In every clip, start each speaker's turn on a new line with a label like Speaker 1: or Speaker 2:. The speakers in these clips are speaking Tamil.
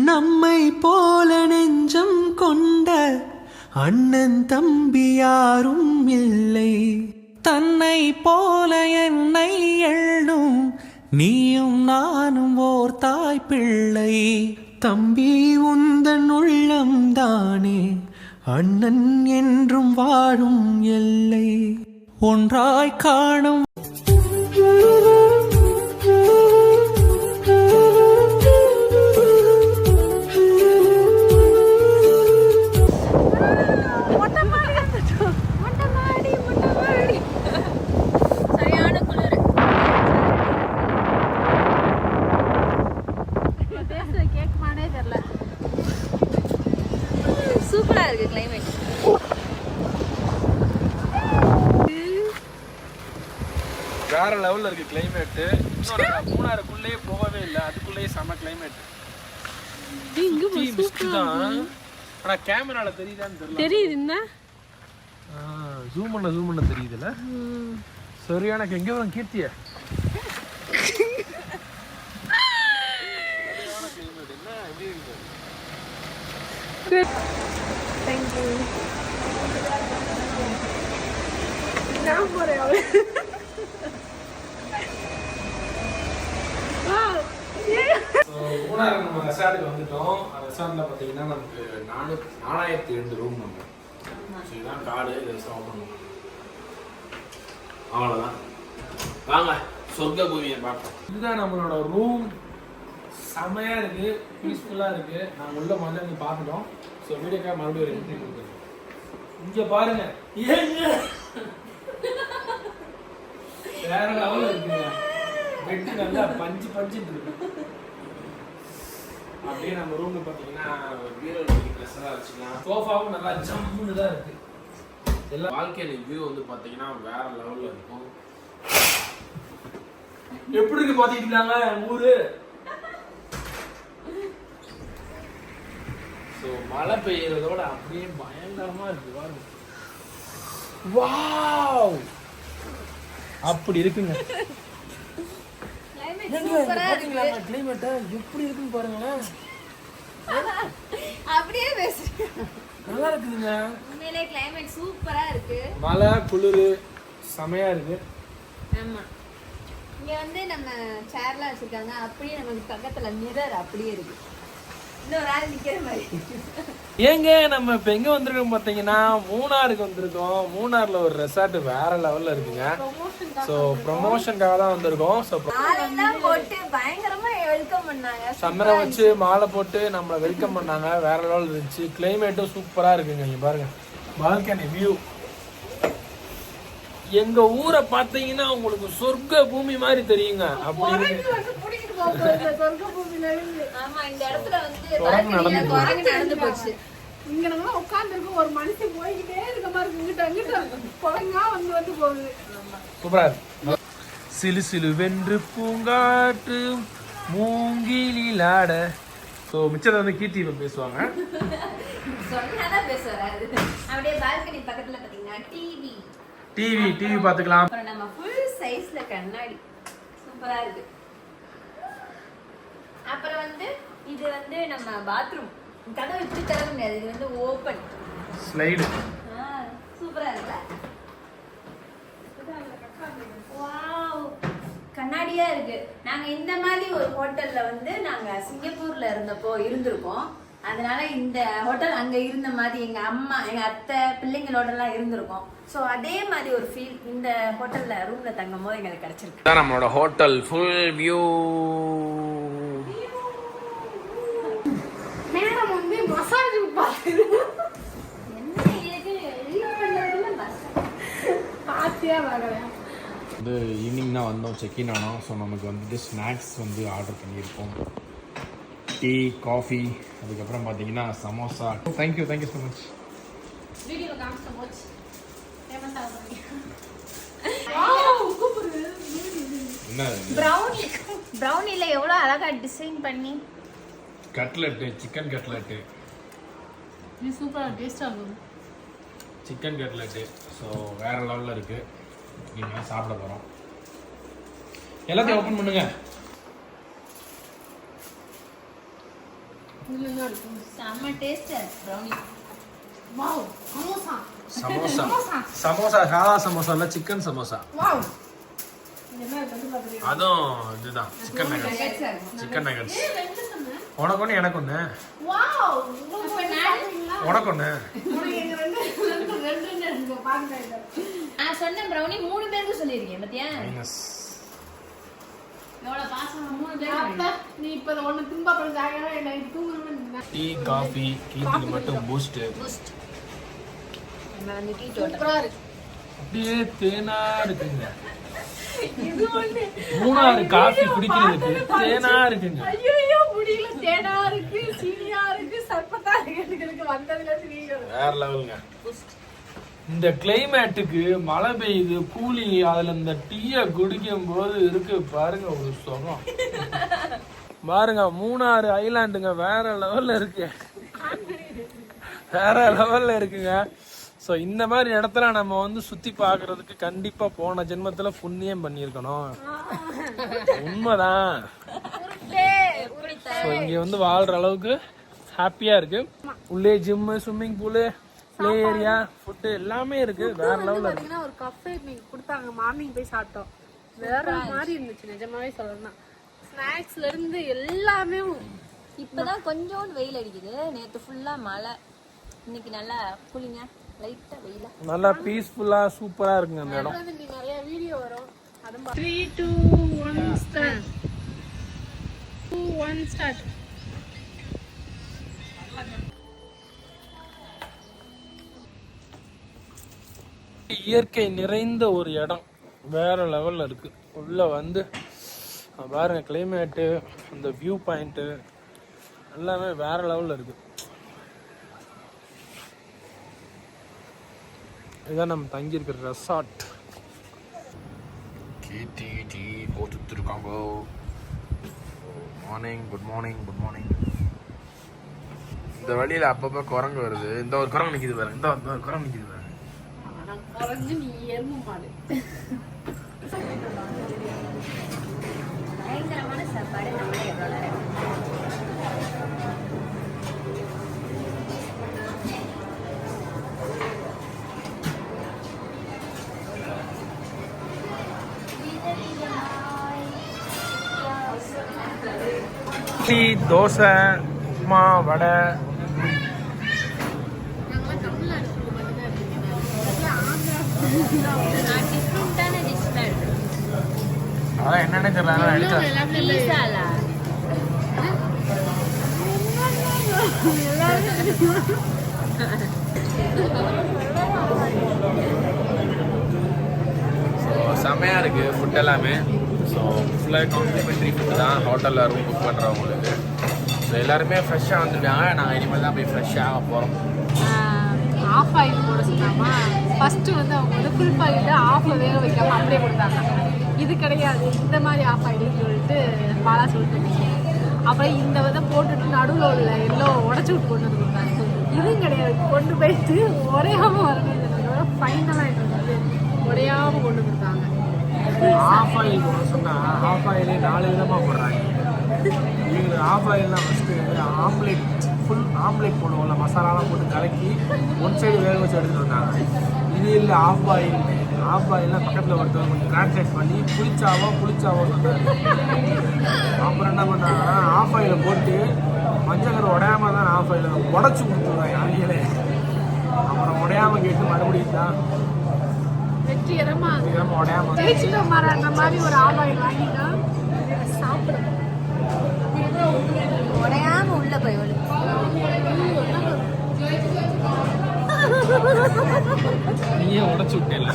Speaker 1: நம்மை போல நெஞ்சம் கொண்ட அண்ணன் தம்பி யாரும் இல்லை. தன்னை போல என்னை எண்ணும் நீயும் நானும் ஓர் தாய் பிள்ளை. தம்பி உந்தன் உள்ளம் தானே அண்ணன் என்றும் வாழும் எல்லை. ஒன்றாய் காணும்
Speaker 2: சூப்பரா இருக்கு கிளைமேட்.
Speaker 3: வேற லெவல்ல இருக்கு கிளைமேட். மூணாறுக்குள்ளேயே போகவே இல்லை, அதுக்குள்ளேயே செம கிளைமேட். ஆனா கேமரால தெரியுதான்னு தெரியல.
Speaker 2: தெரியுதுன்னா
Speaker 3: ஜூம் பண்ண தெரியுதுல்ல. சரியான எங்க வரும் கீர்த்திய
Speaker 2: Thank you. நான் போறேன்.
Speaker 3: மூணாறு நம்ம ரெசார்ட்டுக்கு வந்துட்டோம். ரெசார்ட்ல பாத்தீங்கன்னா நமக்கு 4002 ரூம் உண்டு. இதுதான் கார்டு, இதை ஓப்பன் பண்ணுவோம். அவ்வளோதான். வாங்க சொர்க்க பூமியை பார்ப்போம். இதுதான் நம்மளோட ரூம். செமையா இருக்கு, பீஸ்ஃபுல்லா இருக்கு. நாங்கள் உள்ள முதல்ல வந்து பார்த்துட்டோம். ஸோ வீடியோக்காக மறுபடியும் ஒரு என்ட்ரி கொடுக்குறோம். இங்க பாருங்க, வேற லெவலில் இருக்குங்க. பெட்டு நல்லா பஞ்சு இருக்கு. அப்படியே நம்ம ரூம்ல பார்த்தீங்கன்னா பீரோல ட்ரெஸ் எல்லாம் வச்சுக்கலாம். சோஃபாவும் நல்லா ஜம்முன்னு தான் இருக்கு. எல்லா வாழ்க்கையில வியூ வந்து பார்த்தீங்கன்னா வேற லெவலில் இருக்கும். எப்படி இருக்கு பார்த்துக்கிட்டாங்க ஊரு. ஸோ மழை பெய்யறதோட அப்படியே பயங்கரமா இருக்கு பாருங்க. வாவ், அப்படி இருக்குங்க. கிளைமேட் எப்படி இருக்குன்னு பாருங்களேன்.
Speaker 2: அப்படியே பேசுறீங்க.
Speaker 3: நல்லா இருக்குதுங்க.
Speaker 2: உண்மையிலே கிளைமேட் சூப்பரா இருக்கு.
Speaker 3: மழை குளிர் செமையா இருக்கு.
Speaker 2: ஆமா, இங்க வந்து நம்ம சேர்லாம் வச்சிருக்காங்க. அப்படியே நமக்கு பக்கத்துல மிரர் அப்படியே இருக்கு. இன்னொரு ஆள் நிக்கிற மாதிரி.
Speaker 3: ஏங்க நம்ம இப்ப எங்க வந்திருக்கோம் பாத்தீங்கன்னா மூணாருக்கு வந்திருக்கோம். மூணாறுல ஒரு ரெசார்ட் வேற லெவல்ல இருக்குங்க. சோ ப்ரமோஷனுக்காக தான் வந்திருக்கோம். சோ
Speaker 2: மாலைலாம் போட்டு பயங்கரமா வெல்கம் பண்ணாங்க.
Speaker 3: சம்மரை வச்சு மாலை போட்டு நம்மள வெல்கம் பண்ணாங்க. வேற லெவல் இருந்துச்சு. கிளைமேட்டும் சூப்பரா இருக்குங்க. இங்க பாருங்க, பால்கனி வியூ. எங்க ஊரை பாத்தீங்கன்னா உங்களுக்கு சொர்க்க பூமி மாதிரி தெரியுங்க. அப்படி இருக்கு.
Speaker 2: ஆமா, இந்த இடத்துல வந்து குரங்கு நடந்து போச்சு.
Speaker 4: இங்க நம்ம உட்கார்ந்துருக்கோம். ஒரு மனுஷன் போய்கிட்டே இருக்க மாதிரி இங்கிட்ட குரங்கா வந்து போகுது.
Speaker 3: சூப்பரா இருக்கு. சிலு சிலு வென்று பூங்காற்று மூங்கிலாட. ஸோ மிச்சத்தை வந்து கீர்த்தி இப்போ பேசுவாங்க.
Speaker 2: சொன்னாதான் பேசுவாரு. அப்படியே பால்கனி பக்கத்துல பாத்தீங்கன்னா
Speaker 3: டிவி பார்த்துக்கலாம்.
Speaker 2: அப்புறம் நம்ம ஃபுல் சைஸ்ல கண்ணாடி சூப்பரா இருக்கு. அப்புறம் வந்து இது வந்து நம்ம பாத்ரூம். கதவு இப்படி திறக்க முடியாது, இது வந்து ஓபன்
Speaker 3: ஸ்லைடு.
Speaker 2: சூப்பரா இருக்குல்ல. வாவ், கண்ணாடியா இருக்கு. நாங்க இந்த மாதிரி ஒரு ஹோட்டல்ல வந்து நாங்க சிங்கப்பூர்ல இருந்தப்போ இருந்திருக்கோம். அதனால இந்த ஹோட்டல் அங்க இருந்த மாதிரி எங்க அம்மா எங்க அத்தை பிள்ளைங்களோட எல்லாம் இருந்திருக்கோம். ஸோ அதே மாதிரி ஒரு ஃபீல் இந்த ஹோட்டல்ல ரூம்ல தங்கும் போது எங்களுக்கு கிடைச்சிருக்கு.
Speaker 3: நம்மளோட ஹோட்டல் ஃபுல் வியூ.
Speaker 4: மேடம் வந்து மசாஜ் பாத்தியா பார்க்கலாம்.
Speaker 3: வந்து ஈவினிங் தான் வந்தோம், செக்இன் ஆனோம். ஸோ நமக்கு வந்துட்டு ஸ்நாக்ஸ் வந்து ஆர்டர் பண்ணியிருக்கோம். டீ, காஃபி, அதுக்கப்புறம் பார்த்தீங்கன்னா சமோசா. Thank you so much.
Speaker 4: வீடியோல காமிச்ச மச் ஃபேமஸ் ஆகுது.
Speaker 3: என்ன
Speaker 2: ப்ரௌனில எவ்வளவு அழகா டிசைன் பண்ணி
Speaker 3: கட்லெட்டு, சிக்கன் கட்லெட்டு.
Speaker 4: இது சூப்பரா டேஸ்டா இருக்கும்.
Speaker 3: Chicken cutlet. ஸோ வேற லெவலில் இருக்கு. நீங்கள் சாப்பிட போகிறோம். எல்லாத்தையும் ஓப்பன் பண்ணுங்க.
Speaker 4: இதுல என்ன இருக்கு?
Speaker 2: செம்ம taste brownie.
Speaker 4: Wow, samosa.
Speaker 3: Samosa samosa சாதா சமோசா இல்ல சிக்கன் சமோசா.
Speaker 4: வாவ். இது என்ன இருக்கு பாத்தீங்களா?
Speaker 3: அதுவும் இதுதான் சிக்கன் நகட்ஸ். Chicken nuggets. உனக்கு ஒன்று எனக்கு ஒன்று.
Speaker 4: வாவ், உங்களுக்கு வேணுங்களா?
Speaker 3: உனக்கு ஒன்று.
Speaker 4: உனக்கு எங்க ரெண்டு இருக்கு பாருங்க இத.
Speaker 2: நான் சொன்ன ப்ரௌனி 3 பேருக்கு சொல்லிருக்கேன் பாத்தியா?
Speaker 3: மைனஸ்.
Speaker 2: எவ்வளவு பாசமா 3 பேருக்கு.
Speaker 4: அப்ப நீ இப்ப ஒண்ணு திம்பா பண்ண ஜாகிரா என்ன தூங்கணும்னு
Speaker 3: டீ காஃபி கீதிக்கு மட்டும் பூஸ்ட்.
Speaker 2: பூஸ்ட். நம்ம வந்து டீ டோட்டல்.
Speaker 4: சூப்பரா இருக்கு.
Speaker 3: அப்படியே தேனா இருக்குங்க. மூணாறு காஃபி குடிக்கிறதுக்கு தேனா இருக்குங்க.
Speaker 4: ஐயோ முடியல. தேனா இருக்கு, சீனியா இருக்கு, சர்பத்தா இருக்கு. எனக்கு வந்ததுல சீனியா.
Speaker 3: வேற லெவலுங்க. இந்த கிளைமேட்டுக்கு மழை பெய்யுது கூலி, அதுல இந்த டீயை குடிக்கும் போது இருக்கு பாருங்க ஒரு சுகம். பாருங்க மூணாறு ஐலாண்டுங்க வேற லெவல்ல இருக்கு. வேற லெவல்ல இருக்குங்க. ஸோ இந்த மாதிரி இடத்துல நம்ம வந்து சுத்தி பார்க்கறதுக்கு கண்டிப்பா போன ஜென்மத்துல புண்ணியம் பண்ணியிருக்கணும். உண்மைதான். ஸோ இங்க வந்து வாழ்ற அளவுக்கு ஹாப்பியா இருக்கு. உள்ளே gym, swimming pool, play area, food எல்லாமே இருக்கு. வேற லெவல்ல இருக்கு.
Speaker 4: பாத்தீங்கன்னா ஒரு கஃபே நீங்க கொடுத்தாங்க. மார்னிங் போய் சாப்பிட்டோம். வேற மாதிரி இருந்துச்சு நிஜமாவே சொல்லணும். ஸ்நாக்ஸ்ல இருந்து எல்லாமே.
Speaker 2: இப்பதான் கொஞ்சம் வெயில் அடிக்குது. நேத்து ஃபுல்லா மழை. இன்னைக்கு நல்லா கூலிங்கா லைட்டா வெயிலா.
Speaker 3: நல்லா பீஸ்ஃபுல்லா சூப்பரா இருக்குங்க அந்த இடம்.
Speaker 4: நீ நிறைய வீடியோ வரும். அத 3 2 1 ஸ்டார்ட். 2 1 ஸ்டார்ட்.
Speaker 3: இயற்கை நிறைந்த ஒரு இடம். வேற லெவல்ல இருக்கு. உள்ள வந்து பாருங்க கிளைமேட்டு, அந்த வியூ பாயிண்ட்டு எல்லாமே வேற லெவல்ல இருக்கு. இதான் நம்ம தங்கி இருக்கிற ரெசார்ட். டீ போட்டுட்டு இருக்காங்க. Morning, good morning, good morning. இந்த வழியில அப்பப்போ குரங்கு வருது. இந்த ஒரு குரங்கு நிக்குது பாருங்க. இந்த ஒரு குரங்கு நிக்குது பாருங்க.
Speaker 4: நான் குறஞ்சு நீ எருமை மாடு.
Speaker 2: பயங்கரமான சாப்பாடு. நம்மளே எவ்வளோ நேரம்
Speaker 3: இட்லி, தோசை, உப்புமா, வடை.
Speaker 4: நாங்களாம் தமிழ்நாடு ஃபுட் மட்டும் தான்
Speaker 2: டிஃப்ரெண்டான டிஷ் தான் இருக்கு.
Speaker 3: அதான் என்னன்னு தெரியல. எடுத்தேன்.
Speaker 2: பீஸாலா
Speaker 3: செம்மையாக இருக்குது ஃபுட் எல்லாமே. ஸோ ஃபுல்லாக காம்ப்ளிமெண்ட்ரி ஃபுட்டு தான் ஹோட்டலில் ரூம் புக் பண்ணுறவங்களுக்கு. ஸோ எல்லாருமே ஃப்ரெஷ்ஷாக வந்துருக்காங்க. நாங்கள் இனிமேல் தான் போய் ஃப்ரெஷ்ஷாக போகிறோம்.
Speaker 4: ஆஃப் ஆயில் போட சொன்னாமா. ஃபஸ்ட்டு வந்து அவங்க வந்து ஃபுல் பாயில் ஆஃபில் வேக வைக்காமல் அப்படியே கொடுத்தாங்க. இது கிடையாது, இந்த மாதிரி ஆஃப் ஆயில்னு சொல்லிட்டு பாலா சொல்லிட்டு அப்புறம் இந்த விதை போட்டுட்டு நடுவில் உள்ள எல்லாம் உடச்சி விட்டு கொண்டு வந்து கொடுத்தாங்க. இதுவும் கிடையாது, கொண்டு போயிட்டு உடையாமல் வரணும். ஃபைனலாக எங்களுக்கு வந்து உடையாமல் கொண்டு கொடுத்தாங்க.
Speaker 3: ஆஃப் ஆயில் போட சொன்னால் ஆஃப் ஆயிலே 4 விதமாக போடுறாங்க. எங்களுக்கு ஆஃப் ஆயில்னால் ஃபஸ்ட்டு ஆம்லேட், ஃபுல் ஆம்லேட் போடுவோம்ல, மசாலாலாம் போட்டு கலக்கி ஒன் சைடு வேக வச்சு எடுத்துகிட்டு வந்தாங்க. இது இல்லை ஆஃப் ஆயில். ஆஃப் ஆயில்னால் பக்கத்தில் ஒருத்தர் கொஞ்சம் டிரான்ஸ்லேட் பண்ணி புளிச்சாவோ சொன்னார். அப்புறம் என்ன பண்ணாங்கன்னா ஆஃப் ஆயிலை போட்டு மஞ்சள் உடையாம தான் ஆஃப் ஆயிலை உடச்சி கொடுத்துருவாங்க அவங்களே. அப்புறம் உடையாம கேட்டு மறுபடியும் தான்
Speaker 4: வெற்றிகரமா
Speaker 3: உடையாம
Speaker 4: ஜெயிச்சுட்டோம். அந்த மாதிரி ஒரு ஆஃப் ஆயில் வாங்கிட்டா சாப்பிடும்.
Speaker 2: உடையாம உள்ள போய்
Speaker 3: நீயே உடச்சு விட்டேல.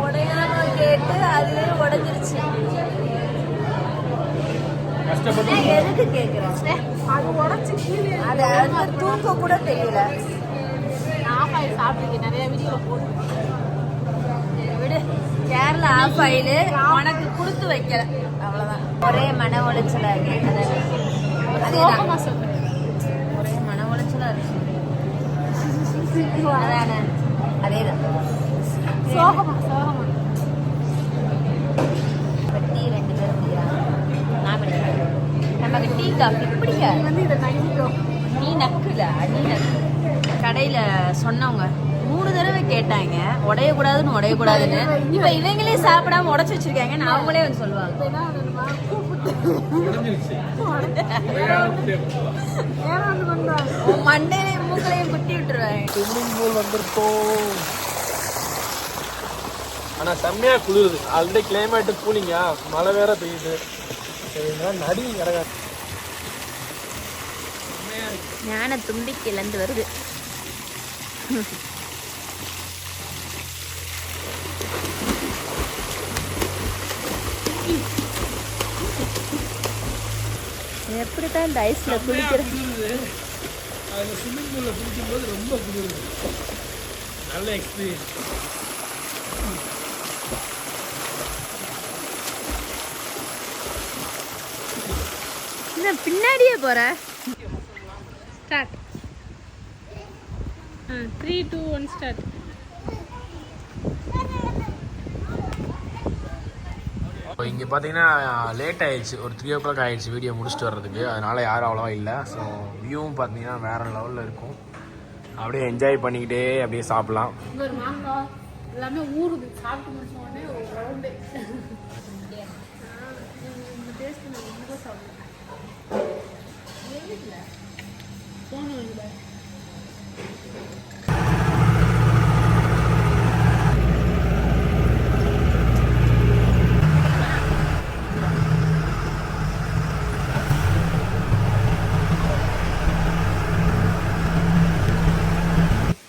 Speaker 2: உடையாம கேட்டு அது உடைஞ்சிருச்சு.
Speaker 3: கஷ்டப்பட்டு
Speaker 2: எதுக்கு கேக்குறேன்?
Speaker 4: அது உடச்சு கீழே
Speaker 2: அது தூக்க கூட தெரியல.
Speaker 4: ஆஃப் ஆயில் சாப்பிட்டு நிறைய வீடியோ போட்டு
Speaker 2: விடு. கேரளா ஆஃப் ஆயில் உனக்கு கொடுத்து வைக்கல, அவ்வளவுதான். ஒரே மன உளைச்சலா இருக்கு.
Speaker 4: சோகமா சொல்லு.
Speaker 2: ஒரே மன உளைச்சலா இருக்கு. அதானே, அதேதான்.
Speaker 4: சோகமா
Speaker 2: டீ 2 பேரும் குடிக்கிறாங்க. நான் படிக்கிறேன். நம்ம டீ காஃபி பிடிக்க
Speaker 4: வந்து இதை நக்கிட்டோம்.
Speaker 2: நீ நக்குல நீ நக்கு. கடையில சொன்னவங்க 3 தடவை கேட்டாங்க உடையக்கூடாதுன்னு. இப்ப இவங்களே சாப்பிடாம உடைச்சு வச்சிருக்காங்க. அவங்களே வந்து சொல்லுவாங்க
Speaker 4: இப்ப என்ன பண்ணணுமா? கூப்பிட்டு
Speaker 3: உடைஞ்சிருச்சு.
Speaker 4: ஏறாந்து கொண்டு வாங்க.
Speaker 2: உன் மண்டையிலையும் மூக்களையும் குத்தி விட்டுருவாங்க.
Speaker 3: ஸ்விம்மிங் பூல் வந்திருக்கோம். ஆனா செம்மையா குளிருது. ஆல்ரெடி கிளைமேட் கூலிங்கா, மழை வேற பெய்யுது. நடி இறங்க
Speaker 2: ஞான தும்பி கிளந்து வருது. எப்படித்தான் இந்த ஐஸ்ல குளிக்கிறது?
Speaker 3: அதில் ஸ்விம்மிங் பூலில் குளிக்கும்போது ரொம்ப குளிருது. நல்ல எக்ஸ்பீரியன்ஸ்.
Speaker 2: என்ன பின்னாடியே போற?
Speaker 4: ஸ்டார்ட். 3 2 1 ஸ்டார்ட்.
Speaker 3: இப்போ இங்கே பார்த்தீங்கன்னா லேட் ஆயிடுச்சு. ஒரு 3 o'clock ஆயிடுச்சு வீடியோ முடிச்சுட்டு வர்றதுக்கு. அதனால யாரும் அவ்வளோவா இல்லை. ஸோ வியூவும் பார்த்தீங்கன்னா வேற லெவலில் இருக்கும். அப்படியே என்ஜாய் பண்ணிக்கிட்டே அப்படியே சாப்பிட்லாம்.
Speaker 4: இங்க ஒரு மாங்காய் எல்லாமே ஊறுது. சாப்பிட்டு முடிச்ச உடனே ஒரு ரவுண்டு. இந்த டேஸ்ட் நான் ரொம்ப சாப்பிடுவேன். போகணும் இல்லை.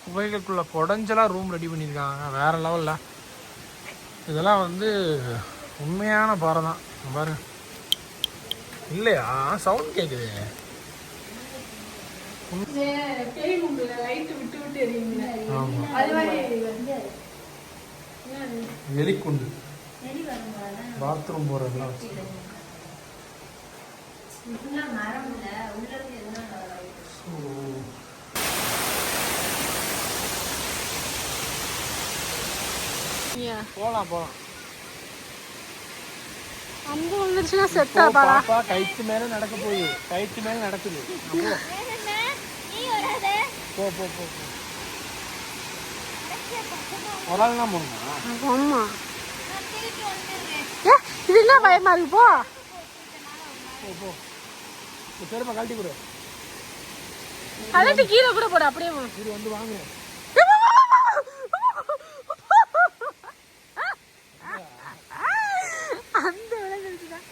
Speaker 3: குகைகளுக்குள்ள குடஞ்செல்லாம் ரூம் ரெடி பண்ணியிருக்காங்க வேற லெவலில். இதெல்லாம் வந்து உண்மையான பாறை தான். பாருங்க இல்லையா, சவுண்ட் கேட்குது.
Speaker 4: பேய் கும்பிடுல லைட்டு விட்டு விட்டு எரியுங்க.
Speaker 3: ஆமாம்,
Speaker 4: அது மாதிரி எரியுது.
Speaker 3: எலிக்குண்டு பாத்ரூம் போகிறதுலாம் வச்சு. போகலாம் போகலாம்.
Speaker 4: அம்பு வந்துருச்சுன்னா செத்தா பாடா.
Speaker 3: பாப்பா கைத்து மேலே நடக்க போகுது. கைத்து மேலே நடக்குது. போ போ போ. ஒரு ஆள் தான் போகணுமா?
Speaker 4: ஆமா. இது என்ன பயமா இருக்கு? போ
Speaker 3: போ போ. சரிப்பா கழட்டி கொடு.
Speaker 4: கழட்டி கீழே கூட போடு. அப்படியே
Speaker 3: இது வந்து வாங்குறேன்.
Speaker 4: அந்த விளைஞ்சிருச்சுதான்.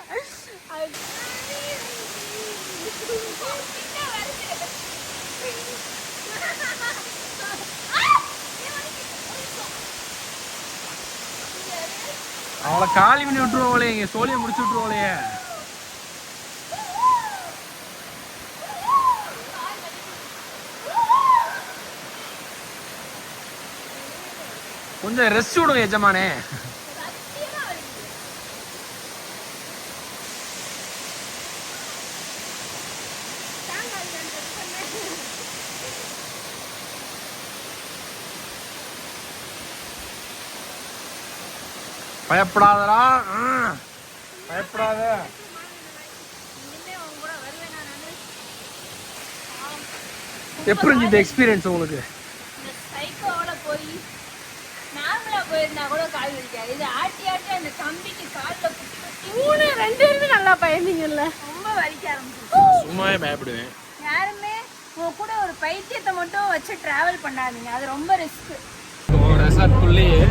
Speaker 3: அவளை காலி பண்ணி விட்டுருவோங்களே, இங்கே சோழியை முடிச்சு விட்டுருவோலையே. கொஞ்சம் ரெஸ்ட் விடுங்க எஜமானே. பயப்படாதடா, பயப்படாத. எப்படி இந்த எக்ஸ்பீரியன்ஸ் உங்களுக்கு?
Speaker 2: சைக்கோவோட போய் நார்மலா போயிருந்தா கூட கால் வலிக்காது. இது ஆட்டி ஆட்டி அந்த கம்பிக்கு கால்ல குத்தி குத்தி
Speaker 4: 2 பேருமே நல்லா பயந்தீங்கல்ல.
Speaker 2: ரொம்ப வலிக்க ஆரம்பிச்சு.
Speaker 3: சும்மாவே பயப்படுவேன்.
Speaker 2: யாருமே உங்க கூட ஒரு பைத்தியத்தை மட்டும் வச்சு டிராவல் பண்ணாதீங்க. அது ரொம்ப ரிஸ்க்.
Speaker 3: ரெசார்ட்குள்ளேயே